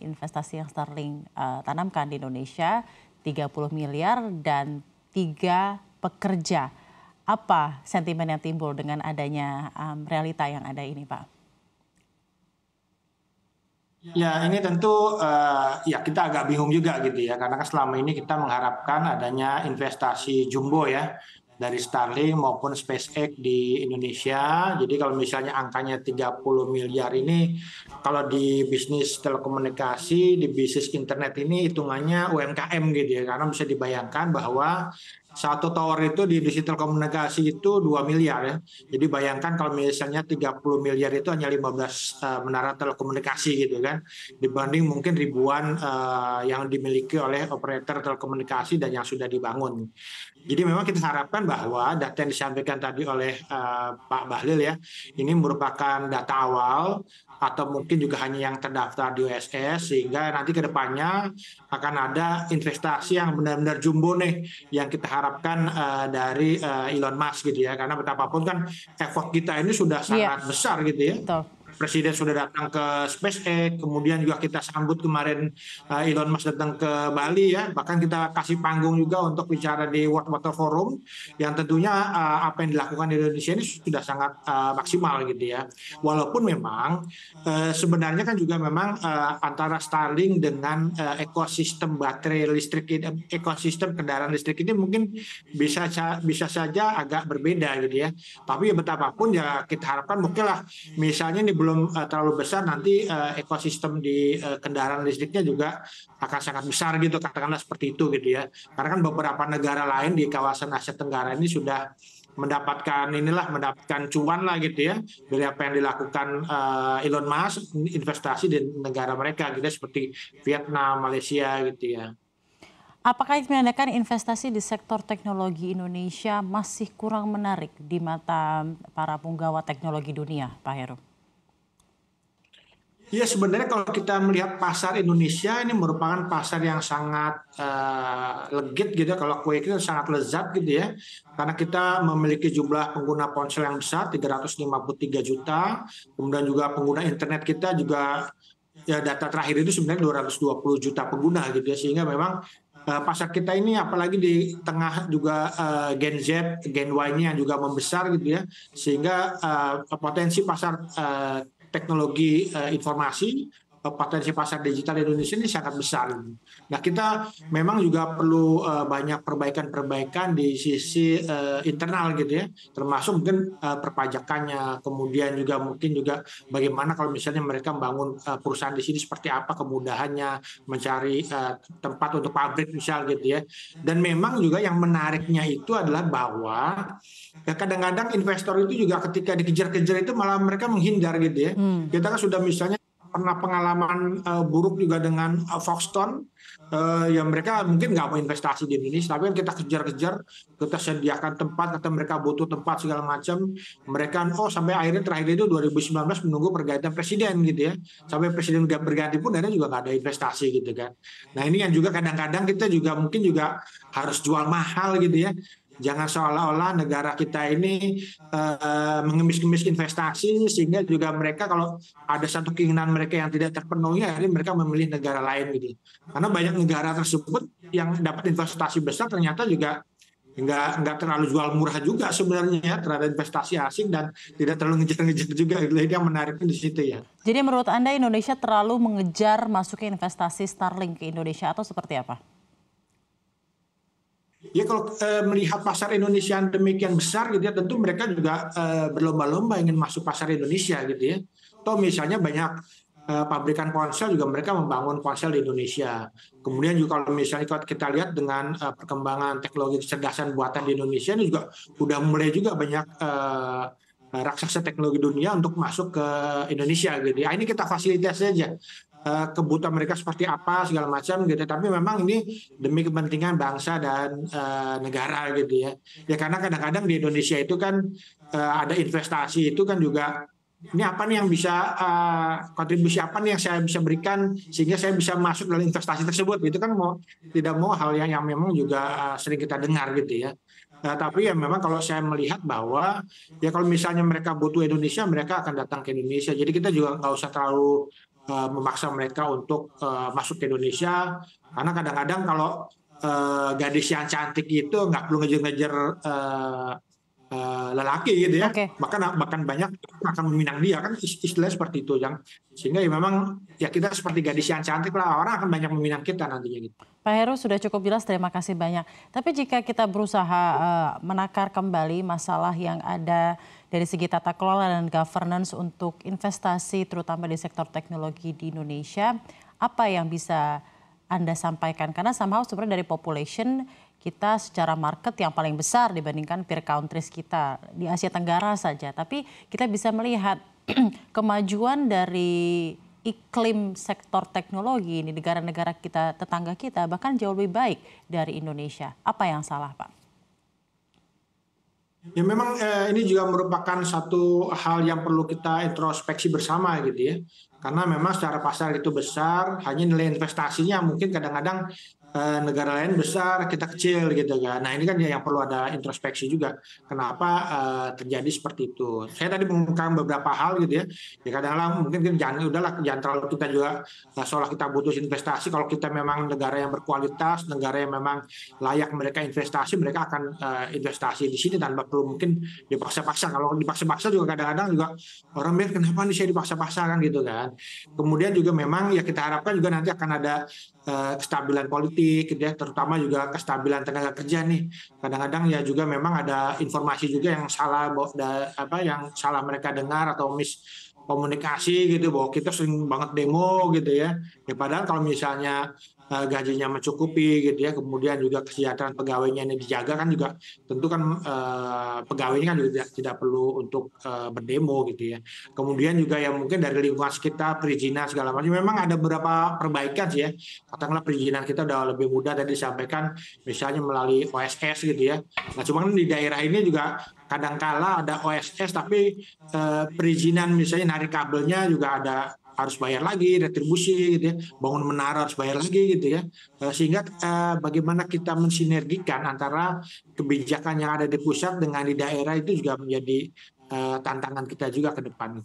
investasi yang Starlink tanamkan di Indonesia, 30 miliar dan 3 pekerja. Apa sentimen yang timbul dengan adanya realita yang ada ini, Pak? Ya, ini tentu ya kita agak bingung juga gitu ya, karena kan selama ini kita mengharapkan adanya investasi jumbo ya dari Starlink maupun SpaceX di Indonesia. Jadi kalau misalnya angkanya 30 miliar ini, kalau di bisnis telekomunikasi, di bisnis internet ini hitungannya UMKM gitu ya, karena bisa dibayangkan bahwa satu tower itu di industri telekomunikasi itu 2 miliar ya. Jadi bayangkan kalau misalnya 30 miliar itu hanya 15 menara telekomunikasi gitu kan. Dibanding mungkin ribuan yang dimiliki oleh operator telekomunikasi dan yang sudah dibangun. Jadi memang kita harapkan bahwa data yang disampaikan tadi oleh Pak Bahlil ya, ini merupakan data awal atau mungkin juga hanya yang terdaftar di OSS, sehingga nanti ke depannya akan ada investasi yang benar-benar jumbo nih yang kita harapkan dari Elon Musk gitu ya, karena betapapun kan effort kita ini sudah sangat besar gitu ya. Betul. Presiden sudah datang ke SpaceX, kemudian juga kita sambut kemarin Elon Musk datang ke Bali ya, bahkan kita kasih panggung juga untuk bicara di World Water Forum, yang tentunya apa yang dilakukan di Indonesia ini sudah sangat maksimal gitu ya. Walaupun memang sebenarnya kan juga memang antara Starlink dengan ekosistem baterai listrik, ekosistem kendaraan listrik ini mungkin bisa saja agak berbeda gitu ya. Tapi ya betapapun ya kita harapkan mungkin lah misalnya ini belum terlalu besar, nanti ekosistem di kendaraan listriknya juga akan sangat besar gitu, katakanlah seperti itu gitu ya. Karena kan beberapa negara lain di kawasan Asia Tenggara ini sudah mendapatkan cuan lah gitu ya dari apa yang dilakukan Elon Musk, investasi di negara mereka gitu seperti Vietnam, Malaysia gitu ya. Apakah itu menandakan investasi di sektor teknologi Indonesia masih kurang menarik di mata para punggawa teknologi dunia, Pak Heru? Ya sebenarnya kalau kita melihat pasar Indonesia ini merupakan pasar yang sangat legit gitu ya, kalau kue itu sangat lezat gitu ya, karena kita memiliki jumlah pengguna ponsel yang besar 353 juta, kemudian juga pengguna internet kita juga ya data terakhir itu sebenarnya 220 juta pengguna gitu ya, sehingga memang pasar kita ini apalagi di tengah juga Gen Z, Gen Y-nya juga membesar gitu ya, sehingga potensi pasar teknologi informasi, potensi pasar digital Indonesia ini sangat besar. Nah kita memang juga perlu banyak perbaikan-perbaikan di sisi internal gitu ya, termasuk mungkin perpajakannya, kemudian juga mungkin juga bagaimana kalau misalnya mereka membangun perusahaan di sini seperti apa kemudahannya, mencari tempat untuk pabrik misal gitu ya. Dan memang juga yang menariknya itu adalah bahwa ya kadang-kadang investor itu juga ketika dikejar-kejar itu malah mereka menghindar gitu ya. Kita kan sudah misalnya pernah pengalaman buruk juga dengan Foxconn, ya mereka mungkin nggak mau investasi di Indonesia, tapi kan kita kejar-kejar, kita sediakan tempat, kata mereka butuh tempat segala macam, mereka sampai akhirnya terakhir itu 2019 menunggu pergantian presiden gitu ya, sampai presiden berganti pun akhirnya juga nggak ada investasi gitu kan. Nah ini yang juga kadang-kadang kita juga mungkin juga harus jual mahal gitu ya. Jangan seolah-olah negara kita ini mengemis-kemis investasi, sehingga juga mereka kalau ada satu keinginan mereka yang tidak terpenuhi, akhirnya mereka memilih negara lain gitu. Karena banyak negara tersebut yang dapat investasi besar ternyata juga nggak terlalu jual murah juga sebenarnya terhadap investasi asing, dan tidak terlalu ngejar-ngejar juga. Itu yang menariknya di situ ya. Jadi menurut Anda Indonesia terlalu mengejar masuknya investasi Starlink ke Indonesia atau seperti apa? Ya kalau melihat pasar Indonesia yang demikian besar gitu ya, tentu mereka juga berlomba-lomba ingin masuk pasar Indonesia gitu ya. Atau misalnya banyak pabrikan ponsel juga mereka membangun ponsel di Indonesia. Kemudian juga kalau misalnya kita lihat dengan perkembangan teknologi kecerdasan buatan di Indonesia ini juga udah mulai juga banyak raksasa teknologi dunia untuk masuk ke Indonesia gitu. Ini kita fasilitasi saja. Kebutuhan mereka seperti apa segala macam gitu, tapi memang ini demi kepentingan bangsa dan negara gitu ya. Ya karena kadang-kadang di Indonesia itu kan ada investasi itu kan juga, ini apa nih yang bisa kontribusi apa nih yang saya bisa berikan sehingga saya bisa masuk dalam investasi tersebut, itu kan tidak mau hal yang memang juga sering kita dengar gitu ya. Tapi ya memang kalau saya melihat bahwa ya kalau misalnya mereka butuh Indonesia, mereka akan datang ke Indonesia. Jadi kita juga nggak usah terlalu memaksa mereka untuk masuk ke Indonesia, karena kadang-kadang kalau gadis yang cantik itu nggak perlu ngejar-ngejar lelaki gitu ya, Oke. bahkan banyak akan meminang dia kan, istilahnya seperti itu, yang sehingga ya memang ya kita seperti gadis yang cantik lah, orang akan banyak meminang kita nantinya gitu. Pak Heru sudah cukup jelas, terima kasih banyak. Tapi jika kita berusaha menakar kembali masalah yang ada dari segi tata kelola dan governance untuk investasi terutama di sektor teknologi di Indonesia, apa yang bisa Anda sampaikan? Karena somehow sebenarnya dari population kita secara market yang paling besar dibandingkan peer countries kita di Asia Tenggara saja. Tapi kita bisa melihat kemajuan dari iklim sektor teknologi ini negara-negara kita, tetangga kita bahkan jauh lebih baik dari Indonesia. Apa yang salah, Pak? Ya memang ini juga merupakan satu hal yang perlu kita introspeksi bersama gitu ya. Karena memang secara pasar itu besar, hanya nilai investasinya mungkin kadang-kadang negara lain besar, kita kecil gitu kan. Nah ini kan yang perlu ada introspeksi juga. Kenapa terjadi seperti itu? Saya tadi mengungkapkan beberapa hal gitu ya. Ya kadang-kadang mungkin jangan terlalu kita juga seolah kita butuh investasi. Kalau kita memang negara yang berkualitas, negara yang memang layak mereka investasi, mereka akan investasi di sini tanpa perlu mungkin dipaksa-paksa. Kalau dipaksa-paksa juga kadang-kadang juga orang bilang kenapa nih saya dipaksa-paksa kan gitu kan. Kemudian juga memang ya kita harapkan juga nanti akan ada kestabilan politik, gitu ya, terutama juga kestabilan tenaga kerja nih. Kadang-kadang ya juga memang ada informasi juga yang salah, yang salah mereka dengar atau miskomunikasi gitu, bahwa kita sering banget demo gitu ya. Ya padahal kalau misalnya gajinya mencukupi gitu ya, kemudian juga kesejahteraan pegawainya ini dijaga kan juga tentu kan pegawainya kan juga tidak perlu untuk berdemo gitu ya. Kemudian juga ya mungkin dari lingkungan sekitar, perizinan segala macam, memang ada beberapa perbaikan sih ya. Katakanlah perizinan kita udah lebih mudah tadi disampaikan, misalnya melalui OSS gitu ya. Nah cuman di daerah ini juga kadangkala ada OSS tapi perizinan misalnya narik kabelnya juga harus bayar lagi, retribusi gitu ya, bangun menara harus bayar lagi gitu ya, sehingga bagaimana kita mensinergikan antara kebijakan yang ada di pusat dengan di daerah itu juga menjadi tantangan kita juga ke depan.